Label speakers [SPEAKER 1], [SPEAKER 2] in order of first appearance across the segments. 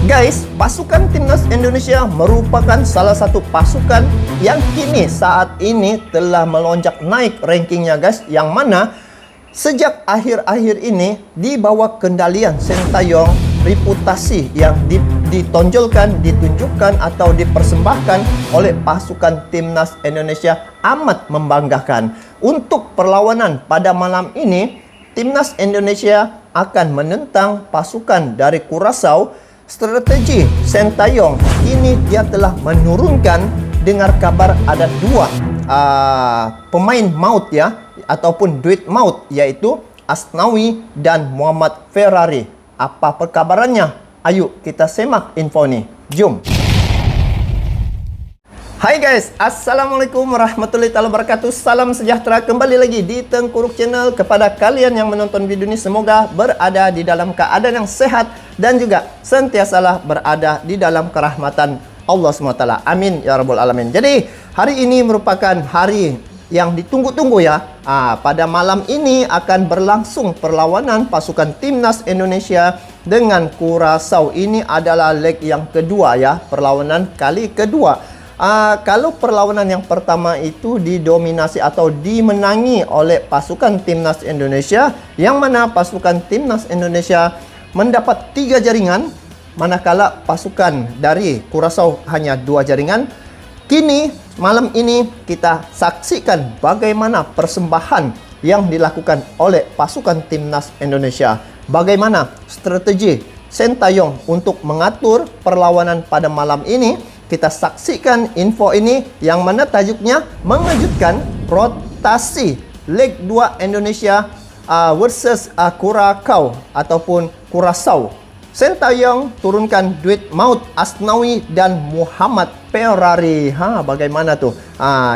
[SPEAKER 1] Guys, pasukan timnas Indonesia merupakan salah satu pasukan yang kini saat ini telah melonjak naik rankingnya guys, yang mana sejak akhir-akhir ini di bawah kendalian Sintayong, reputasi yang ditonjolkan, ditunjukkan atau dipersembahkan oleh pasukan timnas Indonesia amat membanggakan. Untuk perlawanan pada malam ini, timnas Indonesia akan menentang pasukan dari Curaçao. Strategi Sintayong ini dia telah menurunkan, dengar kabar ada dua pemain maut ya, ataupun duit maut, yaitu Asnawi dan Muhammad Ferrari. Apa perkabarannya? Ayo kita semak info nih. Jom. Hai guys, Assalamualaikum warahmatullahi wabarakatuh. Salam sejahtera kembali lagi di Tengku Ruk Channel. Kepada kalian yang menonton video ini, semoga berada di dalam keadaan yang sehat dan juga sentiasalah berada di dalam kerahmatan Allah SWT. Amin ya rabbal alamin. Jadi hari ini merupakan hari yang ditunggu-tunggu ya. Pada malam ini akan berlangsung perlawanan pasukan timnas Indonesia dengan Curaçao. Ini adalah leg yang kedua ya, perlawanan kali kedua. Kalau perlawanan yang pertama itu didominasi atau dimenangi oleh pasukan timnas Indonesia, yang mana pasukan timnas Indonesia mendapat 3 jaringan, manakala pasukan dari Curaçao hanya 2 jaringan. Kini malam ini kita saksikan bagaimana persembahan yang dilakukan oleh pasukan timnas Indonesia. Bagaimana strategi Sintayong untuk mengatur perlawanan pada malam ini. Kita saksikan info ini yang mana tajuknya mengejutkan, rotasi leg 2 Indonesia versus Curaçao ataupun Curaçao. Sintayong turunkan duit maut Asnawi dan Muhammad Ferrari. Bagaimana tuh?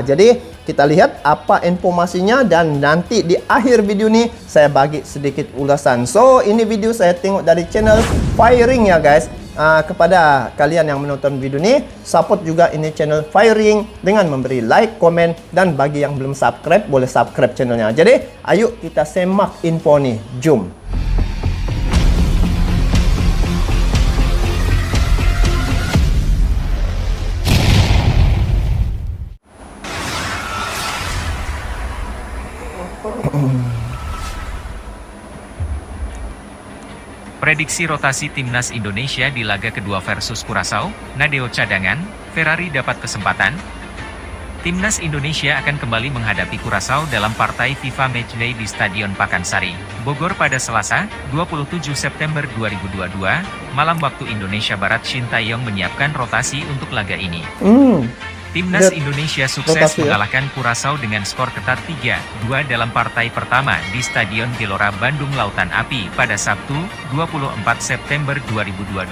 [SPEAKER 1] Jadi kita lihat apa informasinya dan nanti di akhir video ini saya bagi sedikit ulasan. So, ini video saya tengok dari channel Firing ya guys. Kepada kalian yang menonton video ini, support juga ini channel Firing dengan memberi like, komen, dan bagi yang belum subscribe, boleh subscribe channelnya. Jadi, ayo kita semak info nih. Jom.
[SPEAKER 2] Prediksi rotasi timnas Indonesia di laga kedua versus Curaçao, Nadeo cadangan, Ferrari dapat kesempatan. Timnas Indonesia akan kembali menghadapi Curaçao dalam partai FIFA Matchday di Stadion Pakansari, Bogor pada Selasa, 27 September 2022, malam waktu Indonesia Barat. Sintayong menyiapkan rotasi untuk laga ini. Timnas Indonesia sukses mengalahkan Curaçao dengan skor ketat 3-2 dalam partai pertama di Stadion Gelora Bandung Lautan Api pada Sabtu, 24 September 2022,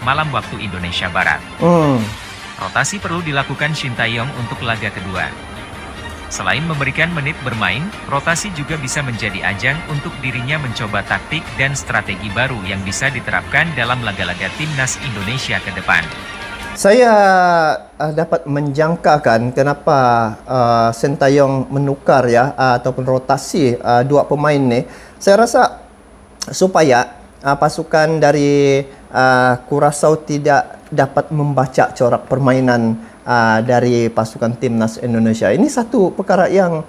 [SPEAKER 2] malam waktu Indonesia Barat. Rotasi perlu dilakukan Sintayong untuk laga kedua. Selain memberikan menit bermain, rotasi juga bisa menjadi ajang untuk dirinya mencoba taktik dan strategi baru yang bisa diterapkan dalam laga-laga timnas Indonesia ke depan.
[SPEAKER 1] Saya dapat menjangkakan kenapa Sintayong menukar ya ataupun rotasi dua pemain nih. Saya rasa supaya pasukan dari Curaçao tidak dapat membaca corak permainan dari pasukan timnas Indonesia. Ini satu perkara yang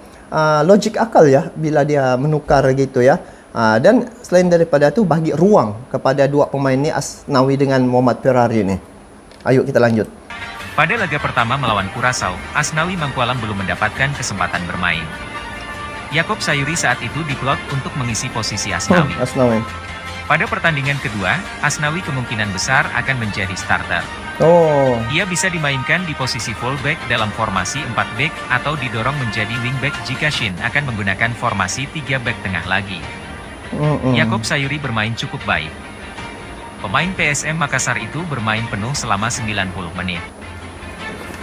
[SPEAKER 1] logik akal ya bila dia menukar gitu ya. Dan selain daripada itu bagi ruang kepada dua pemain ini, Asnawi dengan Muhammad Ferrari nih. Ayo kita lanjut.
[SPEAKER 2] Pada laga pertama melawan Curaçao, Asnawi Mangkualam belum mendapatkan kesempatan bermain. Yaakob Sayuri saat itu diplot untuk mengisi posisi Asnawi. Pada pertandingan kedua, Asnawi kemungkinan besar akan menjadi starter. Ia bisa dimainkan di posisi fullback dalam formasi 4 back atau didorong menjadi wingback jika Shin akan menggunakan formasi 3 back tengah lagi. Yaakob Sayuri bermain cukup baik. Pemain PSM Makassar itu bermain penuh selama 90 menit.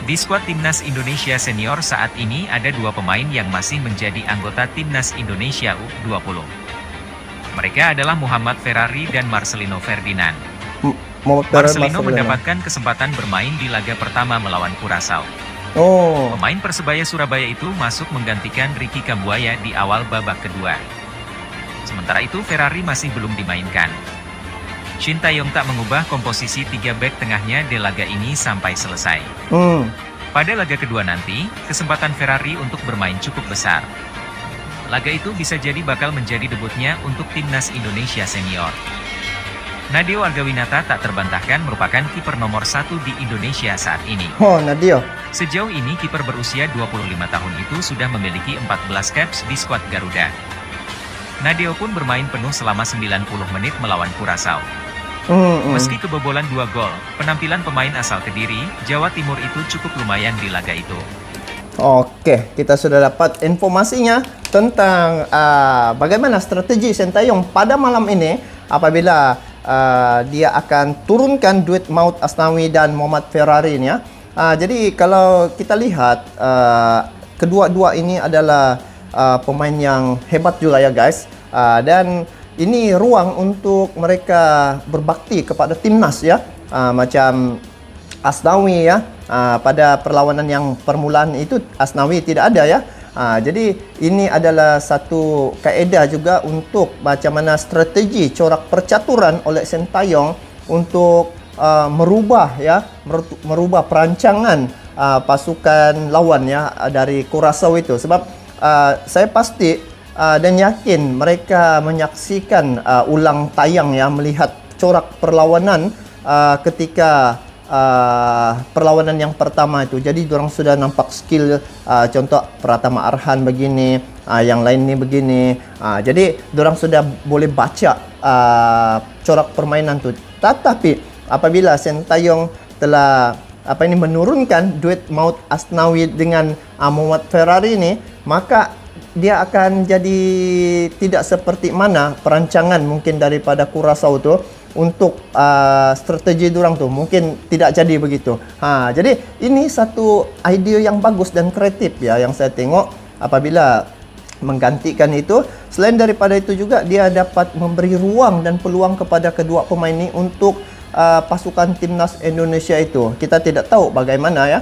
[SPEAKER 2] Di skuad timnas Indonesia senior saat ini ada 2 pemain yang masih menjadi anggota timnas Indonesia U20. Mereka adalah Muhammad Ferrari dan Marcelino Ferdinand. Marcelino mendapatkan kesempatan bermain di laga pertama melawan Curaçao. Pemain Persebaya Surabaya itu masuk menggantikan Ricky Kambuaya di awal babak kedua. Sementara itu Ferrari masih belum dimainkan. Shin Tae-yong tak mengubah komposisi 3 bek tengahnya di laga ini sampai selesai. Pada laga kedua nanti, kesempatan Ferrari untuk bermain cukup besar. Laga itu bisa jadi bakal menjadi debutnya untuk timnas Indonesia senior. Nadeo Argawinata tak terbantahkan merupakan kiper nomor 1 di Indonesia saat ini.
[SPEAKER 1] Oh, Nadeo.
[SPEAKER 2] Sejauh ini kiper berusia 25 tahun itu sudah memiliki 14 caps di skuad Garuda. Nadeo pun bermain penuh selama 90 menit melawan Curaçao. Meski kebobolan 2 gol, penampilan pemain asal Kediri, Jawa Timur itu cukup lumayan di laga itu.
[SPEAKER 1] Oke, kita sudah dapat informasinya tentang bagaimana strategi Shin Tae-yong pada malam ini apabila dia akan turunkan duet Maud Asnawi dan Muhammad Ferrari ini ya. Jadi kalau kita lihat kedua-dua ini adalah pemain yang hebat juga ya guys, dan ini ruang untuk mereka berbakti kepada timnas ya, macam Asnawi ya, pada perlawanan yang permulaan itu Asnawi tidak ada ya. Jadi ini adalah satu kaedah juga untuk macam mana strategi corak percaturan oleh Shin Tae-yong untuk merubah perancangan pasukan lawan ya dari Curaçao itu. Sebab saya pasti dan yakin mereka menyaksikan ulang tayang ya, melihat corak perlawanan ketika perlawanan yang pertama itu. Jadi diorang sudah nampak skill, contoh Pratama Arhan begini, yang lain ni begini. Jadi diorang sudah boleh baca corak permainan tu. Tetapi apabila Shin Tae-yong telah menurunkan duet Maud Asnawi dengan Muhammad Ferrari ini, maka dia akan jadi tidak seperti mana perancangan mungkin daripada Curaçao tu untuk strategi diorang tu mungkin tidak jadi begitu. Jadi ini satu idea yang bagus dan kreatif ya yang saya tengok apabila menggantikan itu. Selain daripada itu juga dia dapat memberi ruang dan peluang kepada kedua pemain ini untuk pasukan timnas Indonesia itu. Kita tidak tahu bagaimana ya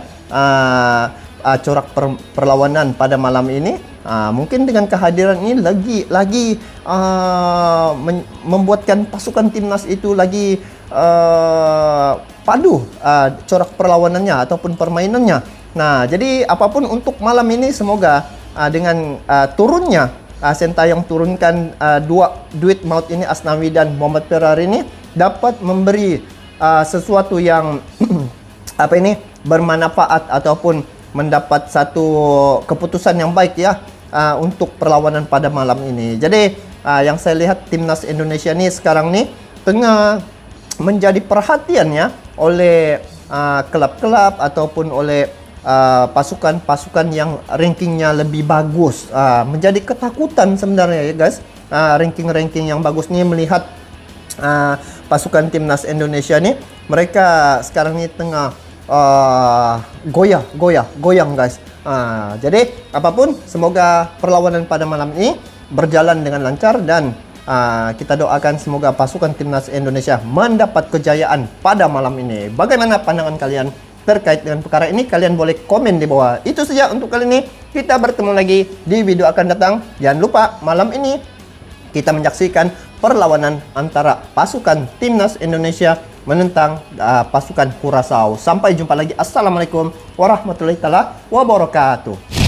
[SPEAKER 1] corak perlawanan pada malam ini. Mungkin dengan kehadiran ini lagi membuatkan pasukan timnas itu lagi padu corak perlawanannya ataupun permainannya. Nah, jadi apapun untuk malam ini, semoga dengan turunnya Shin Tae-yong turunkan duet Maud ini, Asnawi dan Muhammad Ferrari ini dapat memberi sesuatu yang bermanfaat ataupun mendapat satu keputusan yang baik ya untuk perlawanan pada malam ini. Jadi yang saya lihat timnas Indonesia ni sekarang ni tengah menjadi perhatian ya oleh kelab-kelab ataupun oleh pasukan-pasukan yang rankingnya lebih bagus. Menjadi ketakutan sebenarnya ya guys, ranking-ranking yang bagus ni melihat pasukan timnas Indonesia ni, mereka sekarang ni tengah goyang guys. Jadi apapun, semoga perlawanan pada malam ini berjalan dengan lancar dan kita doakan semoga pasukan timnas Indonesia mendapat kejayaan pada malam ini. Bagaimana pandangan kalian terkait dengan perkara ini? Kalian boleh komen di bawah. Itu saja untuk kali ini. Kita bertemu lagi di video akan datang. Jangan lupa malam ini kita menyaksikan perlawanan antara pasukan timnas Indonesia menentang pasukan Curaçao. Sampai jumpa lagi. Assalamualaikum warahmatullahi wabarakatuh.